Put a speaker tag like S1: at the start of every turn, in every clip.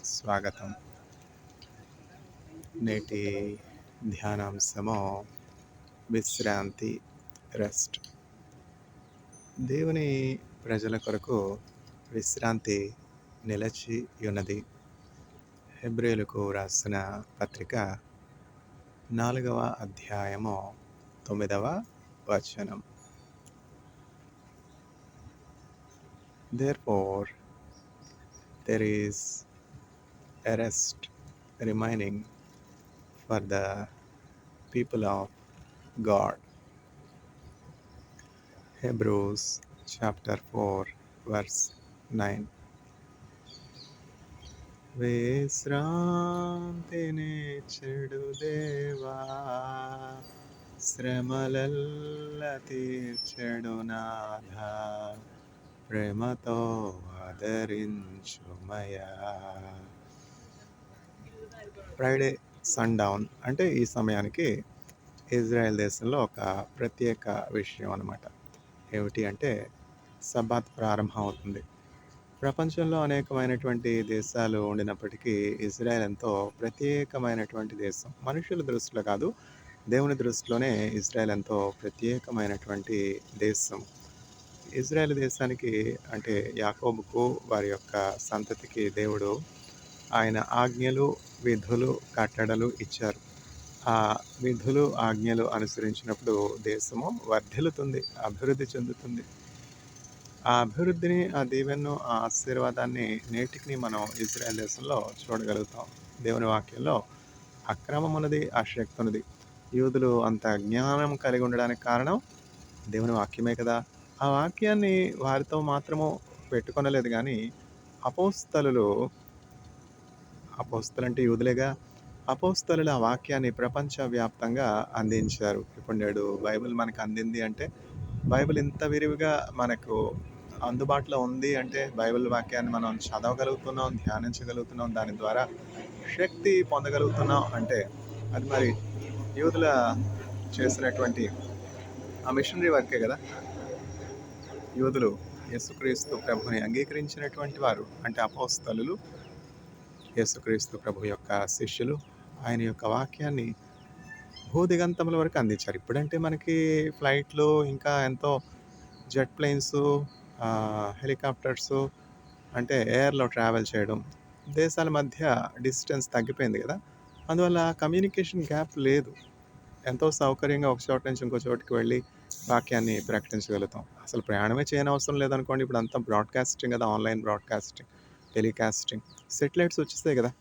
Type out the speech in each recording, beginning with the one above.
S1: స్వాగతం. నేటి ధ్యానాంశము విశ్రాంతి, రెస్ట్. దేవుని ప్రజల కొరకు విశ్రాంతి నిలిచి ఉన్నది. హెబ్రీయులకు రాసిన పత్రిక 4వ అధ్యాయము 9వ వచనం. Therefore, there is a rest remaining for the people of God. Hebrews chapter 4 verse 9. విశ్రాంతిని చెడు దేవా, శ్రమలెల్ల తీర్చెడు నాథ, ప్రేమతో ఆదరించుమయా. ఫ్రైడే సన్డౌన్ అంటే ఈ సమయానికి ఇజ్రాయెల్ దేశంలో ఒక ప్రత్యేక విషయం అన్నమాట. ఏమిటి అంటే సబ్బాత్ ప్రారంభం అవుతుంది. ప్రపంచంలో అనేకమైనటువంటి దేశాలు ఉండినప్పటికీ ఇజ్రాయెల్ ఎంతో ప్రత్యేకమైనటువంటి దేశం. మనుషుల దృష్టిలో కాదు, దేవుని దృష్టిలోనే ఇజ్రాయెల్ ఎంతో ప్రత్యేకమైనటువంటి దేశం. ఇజ్రాయెల్ దేశానికి అంటే యాకోబుకు వారి యొక్క సంతతికి దేవుడు ఆయన ఆజ్ఞలు, విధులు, కట్టడలు ఇచ్చారు. ఆ విధులు, ఆజ్ఞలు అనుసరించినప్పుడు దేశము వర్ధిల్లుతుంది, అభివృద్ధి చెందుతుంది. ఆ అభివృద్ధిని, ఆ దీవెనను, ఆ ఆశీర్వాదాన్ని నేటికి మనం ఇజ్రాయెల్ దేశంలో చూడగలుగుతాం. దేవుని వాక్యంలో అక్రమం ఉన్నది, అశక్తి ఉన్నది. యూదులు అంత జ్ఞానం కలిగి ఉండడానికి కారణం దేవుని వాక్యమే కదా. ఆ వాక్యాన్ని వారితో మాత్రము పెట్టుకొనలేదు కానీ అపోస్తలులు అంటే యూదులేగా, అపోస్తలులు ఆ వాక్యాన్ని ప్రపంచవ్యాప్తంగా అందించారు. ఇప్పుడు నేడు బైబిల్ మనకు అందింది అంటే, బైబిల్ ఇంత విరివిగా మనకు అందుబాటులో ఉంది అంటే, బైబిల్ వాక్యాన్ని మనం చదవగలుగుతున్నాం, ధ్యానించగలుగుతున్నాం, దాని ద్వారా శక్తి పొందగలుగుతున్నాం అంటే అది మరి యూదుల చేసినటువంటి ఆ మిషనరీ వర్కే కదా. యూదులు యేసుక్రీస్తు ప్రభుని అంగీకరించినటువంటి వారు అంటే అపోస్తలులు, యేసుక్రీస్తు ప్రభు యొక్క శిష్యులు ఆయన యొక్క వాక్యాన్ని భూదిగంతముల వరకు అందించారు. ఇప్పుడంటే మనకి ఫ్లైట్లు, ఇంకా ఎంతో జెట్ ప్లేన్స్, హెలికాప్టర్స్ అంటే ఎయిర్లో ట్రావెల్ చేయడం, దేశాల మధ్య డిస్టెన్స్ తగ్గిపోయింది కదా. అందువల్ల కమ్యూనికేషన్ గ్యాప్ లేదు. ఎంతో సౌకర్యంగా ఒక చోట నుంచి ఇంకో చోటుకి వెళ్ళి వాక్యాన్ని ప్రకటించగలుగుతాం. అసలు ప్రయాణమే చేయనవసరం లేదనుకోండి. ఇప్పుడు అంతా బ్రాడ్కాస్టింగ్ కదా, ఆన్లైన్ బ్రాడ్కాస్టింగ్, టెలికాస్టింగ్, సెటిలైట్స్ వచ్చేసాయి కదా.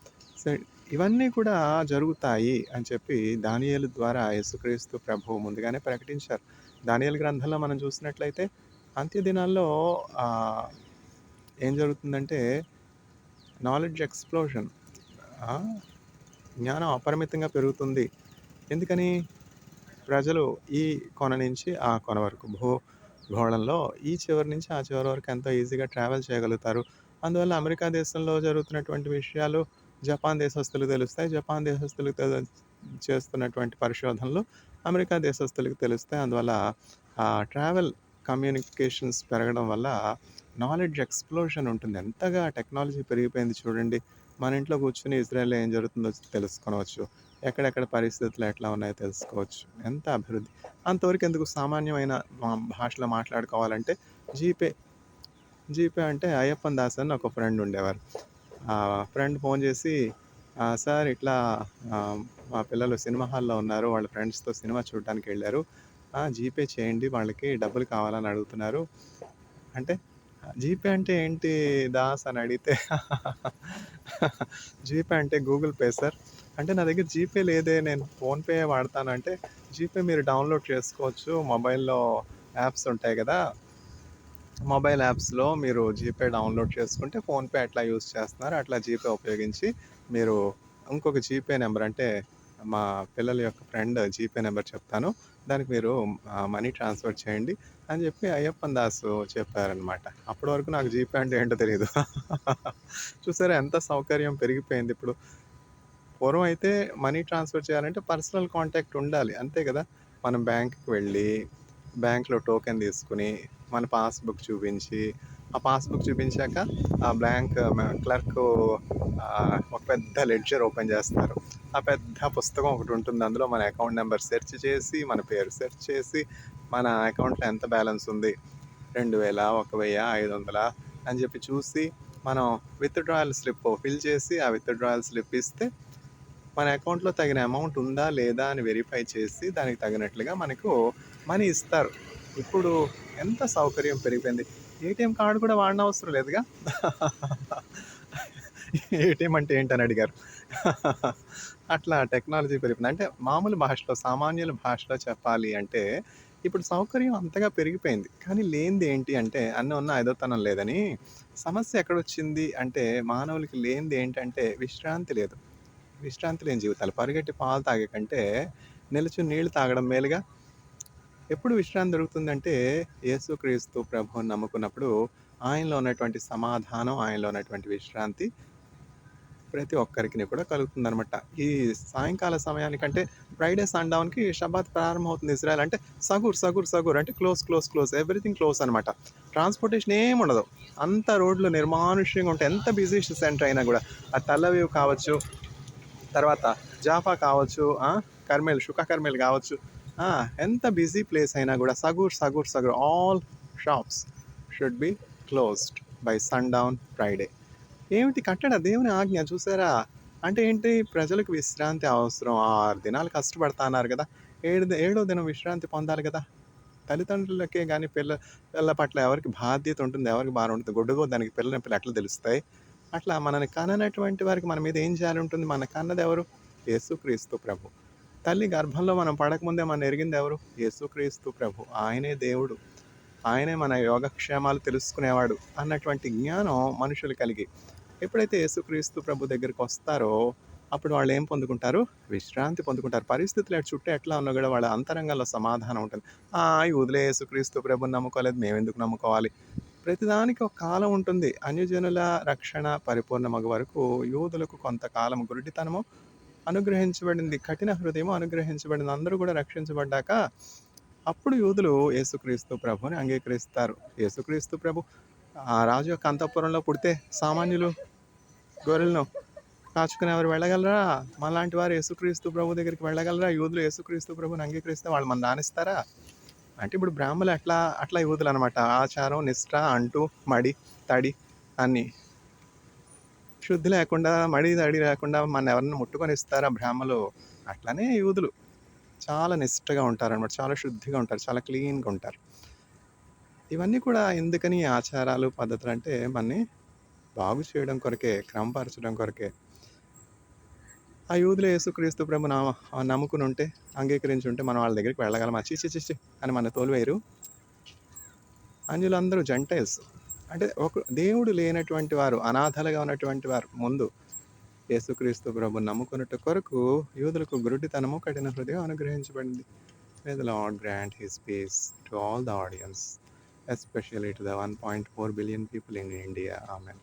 S1: ఇవన్నీ కూడా జరుగుతాయి అని చెప్పి దానియేలు ద్వారా యేసుక్రీస్తు ప్రభువు ముందుగానే ప్రకటించారు. దానియేలు గ్రంథంలో మనం చూసినట్లయితే అంత్య దినాల్లో ఏం జరుగుతుందంటే నాలెడ్జ్ ఎక్స్‌ప్లోషన్, జ్ఞానం అపరిమితంగా పెరుగుతుంది. ఎందుకని? ప్రజలు ఈ కొన నుంచి ఆ కొన వరకు, భూగోళంలో ఈ చివరి నుంచి ఆ చివరి వరకు ఎంతో ఈజీగా ట్రావెల్ చేయగలుగుతారు. అందువల్ల అమెరికా దేశంలో జరుగుతున్నటువంటి విషయాలు జపాన్ దేశస్తులకు తెలుస్తాయి. జపాన్ దేశస్తులకు చేస్తున్నటువంటి పరిశోధనలు అమెరికా దేశస్తులకు తెలుస్తాయి. అందువల్ల ట్రావెల్ కమ్యూనికేషన్స్ పెరగడం వల్ల నాలెడ్జ్ ఎక్స్‌ప్లోషన్ ఉంటుంది. ఎంతగా టెక్నాలజీ పెరిగిపోయింది చూడండి. మన ఇంట్లో కూర్చొని ఇజ్రాయెల్‌లో ఏం జరుగుతుందో తెలుసుకొనవచ్చు. ఎక్కడెక్కడ పరిస్థితులు ఎట్లా ఉన్నాయో తెలుసుకోవచ్చు. ఎంత అభివృద్ధి! అంతవరకు ఎందుకు, సామాన్యమైన భాషలో మాట్లాడుకోవాలంటే జీపే అంటే అయ్యప్పన్ దాస్ అని ఒక ఫ్రెండ్ ఉండేవారు. ఫ్రెండ్ ఫోన్ చేసి, సార్ ఇట్లా మా పిల్లలు సినిమా హాల్‌లో ఉన్నారు. వాళ్ళ ఫ్రెండ్స్‌తో సినిమా చూడడానికి వెళ్ళారు. జీపే చేయండి, వాళ్ళకి డబ్బులు కావాలని అడుగుతున్నారు అంటే, జీపే అంటే ఏంటి దాస్ అని అడిగితే జీపే అంటే గూగుల్ పే సార్ అంటే, నా దగ్గర జీపే లేదే, నేను ఫోన్‌పే వాడతానంటే, జీపే మీరు డౌన్లోడ్ చేసుకోవచ్చు, మొబైల్‌లో యాప్స్ ఉంటాయి కదా, మొబైల్ యాప్స్‌లో మీరు జీపే డౌన్లోడ్ చేసుకుంటే ఫోన్‌పే ఎట్లా యూజ్ చేస్తున్నారు అట్లా జీపే ఉపయోగించి మీరు ఇంకొక జీపే నెంబర్ అంటే మా పిల్లల యొక్క ఫ్రెండ్ జీపే నెంబర్ చెప్తాను, దానికి మీరు మనీ ట్రాన్స్ఫర్ చేయండి అని చెప్పి అయ్యప్పన్ దాసు చెప్పారనమాట. అప్పటి వరకు నాకు జీపే అంటే ఏంటో తెలీదు. చూసారా ఎంత సౌకర్యం పెరిగిపోయింది ఇప్పుడు. పూర్వం అయితే మనీ ట్రాన్స్ఫర్ చేయాలంటే పర్సనల్ కాంటాక్ట్ ఉండాలి, అంతే కదా. మనం బ్యాంక్‌కి వెళ్ళి, బ్యాంక్‌లో టోకెన్ తీసుకుని, మన పాస్‌బుక్ చూపించి, ఆ పాస్‌బుక్ చూపించాక ఆ బ్లాంక్ క్లర్కు ఒక పెద్ద లెడ్జర్ ఓపెన్ చేస్తారు. ఆ పెద్ద పుస్తకం ఒకటుంటుంది. అందులో మన అకౌంట్ నంబర్ సెర్చ్ చేసి, మన పేరు సెర్చ్ చేసి, మన అకౌంట్‌లో ఎంత బ్యాలెన్స్ ఉంది, 2000, 1000, 500 అని చెప్పి చూసి, మనం విత్‌డ్రాయల్ స్లిప్ ఫిల్ చేసి, ఆ విత్‌డ్రాయల్ స్లిప్ ఇస్తే, మన అకౌంట్‌లో తగిన అమౌంట్ ఉందా? లేదా? అని వెరిఫై చేసి, దానికి తగినట్లుగా మనకు మనీ ఇస్తారు. ఇప్పుడు ఎంత సౌకర్యం పెరిగిపోయింది. ఏటీఎం కార్డ్ కూడా వాడనవసరం లేదుగా. ఏటీఎం అంటే ఏంటని అడిగారు. అట్లా టెక్నాలజీ పెరిగిపోయింది. అంటే మామూలు భాషలో, సామాన్యుల భాషలో చెప్పాలి అంటే, ఇప్పుడు సౌకర్యం అంతగా పెరిగిపోయింది. కానీ లేనిది ఏంటి అంటే, అన్నీ ఉన్న ఐదోతనం లేదని. సమస్య ఎక్కడొచ్చింది అంటే, మానవులకి లేనిది ఏంటంటే విశ్రాంతి లేదు. విశ్రాంతి లేని జీవితాలు. పరిగెట్టి పాలు తాగే కంటే, నిలుచుని నీళ్లు తాగడం మేలుగా. ఎప్పుడు విశ్రాంతి దొరుకుతుందంటే, యేసుక్రీస్తు ప్రభువుని నమ్ముకున్నప్పుడు, ఆయనలో ఉన్నటువంటి సమాధానం, ఆయనలో ఉన్నటువంటి విశ్రాంతి ప్రతి ఒక్కరికిని కూడా కలుగుతుందనమాట. ఈ సాయంకాల సమయానికంటే ఫ్రైడే సన్‌డౌన్‌కి షబ్బాత్ ప్రారంభమవుతుంది ఇజ్రాయెల్ అంటే సగూర్, సగూర్, సగూర్ అంటే close, close, close everything close అనమాట. ట్రాన్స్‌పోర్టేషన్ ఏముండదు. అంతా రోడ్లు నిర్మానుష్యంగా ఉంటాయి. ఎంత బిజీ సెంటర్ అయినా గూడా. అది తెల్ అవీవ్ కావచ్చు, తర్వాత జాఫా కావచ్చు, కర్మెల్, షుకా కర్మెల్ కావచ్చు. ఆ! ఎంత బిజీ ప్లేస్ అయినా గూడా సగూర్, సగూర్, సగూర్ all shops should be closed by sundown Friday. ఏమిటి కట్టడ దేవుని ఆజ్ఞ చూసారా? అంటే ఏంటి ప్రజలకు విశ్రాంతి అవసరం. 6 దినాలు కష్టపడతా అన్నారు గదా! ఏడో దినం విశ్రాంతి పొందాలి గదా! తల్లిదండ్రులకే గాని పిల్లల పట్ల ఎవరికి బాధ్యత ఉంటుంది, ఎవరికి భారం ఉంటుంది. దానికి పిల్లల నొప్పులు ఎట్లా తెలుస్తాయి? అట్లా మనల్ని కననటువంటి వారికి మన మీద ఏం జాలి ఉంటుంది? మన కన్నదెవరు? యేసుక్రీస్తు ప్రభు. తల్లి గర్భంలో మనం పడకముందే మనల్ని ఎరిగిందెవరు? యేసుక్రీస్తు ప్రభు. ఆయనే దేవుడు. ఆయనే మన యోగక్షేమాలు తెలుసుకునేవాడు అన్నటువంటి జ్ఞానం మనుషులు కలిగి ఎప్పుడైతే యేసుక్రీస్తు ప్రభు దగ్గరికొస్తారో అప్పుడు వాళ్ళేం పొందుకుంటారు? విశ్రాంతి పొందుకుంటారు. పరిస్థితులు చుట్టూ ఎట్లా ఉన్నా గూడా వాళ్ళ అంతరంగంలో సమాధానం ఉంటుంది. యూదులే యేసుక్రీస్తు ప్రభుని నమ్ముకోలేదు. మేమెందుకు నమ్ముకోవాలి? ప్రతిదానికి ఒక కాలం ఉంటుంది. అన్యజనుల రక్షణ పరిపూర్ణమగు వరకు యూదులకు కొంతకాలం గురుడితనము అనుగ్రహించబడింది. కఠిన హృదయము అనుగ్రహించబడింది. అందరూ కూడా రక్షించబడ్డాక అప్పుడు యూదులు యేసుక్రీస్తు ప్రభువుని అంగీకరిస్తారు. యేసుక్రీస్తు ప్రభు ఆ రాజు యొక్క అంతఃపురంలో పుడితే సామాన్యులు గొర్రెలను కాచుకునేవారు వెళ్ళగలరా? మనలాంటి వారు యేసుక్రీస్తు ప్రభు దగ్గరికి వెళ్ళగలరా? యూదులు యేసుక్రీస్తు ప్రభువుని అంగీకరిస్తే వాళ్ళు మనల్ని రానిస్తారా? అంటే ఇప్పుడు బ్రాహ్మణులు అట్లా యూదులనమాట. ఆచారం, నిష్ఠ, అంటు, మడి, తడి అన్నీ. శుద్ధి లేకుండా, మడి, తడి లేకుండా మననెవరన్నా ముట్టుకొనిస్తారా బ్రాహ్మలు? అట్లనే యూదులు. చాలా నిష్ఠగా ఉంటారనమాట. చాలా శుద్ధిగా ఉంటారు. చాలా క్లీన్‌గా ఉంటారు. ఇవన్నీ కూడా ఎందుకని ఆచారాలు, పద్ధతులంటే మనని బాగు చేయడం కొరకే, క్రమపరచడం కొరకే. ఆ యూదులు యేసుక్రీస్తు ప్రభు నమ్ముకునుంటే, అంగీకరించుంటే మనం వాళ్ళ దగ్గరికి వెళ్ళగలమా? ఛీ! ఛీ! ఛీ! ఛీ! అని మనల్ని తోలివేయరు. అన్యులందరూ జెంటైల్స్. అంటే ఒక దేవుడు లేనటువంటి వారు, అనాథలుగా ఉన్నటువంటి వారు ముందు యేసుక్రీస్తు ప్రభువుని నమ్ముకొనుట కొరకు యూదులకు గురుడితనము, కఠిన హృదయం అనుగ్రహించబడింది. May the Lord grant His peace to all the audience, especially to the 1.4 billion people in India. Amen.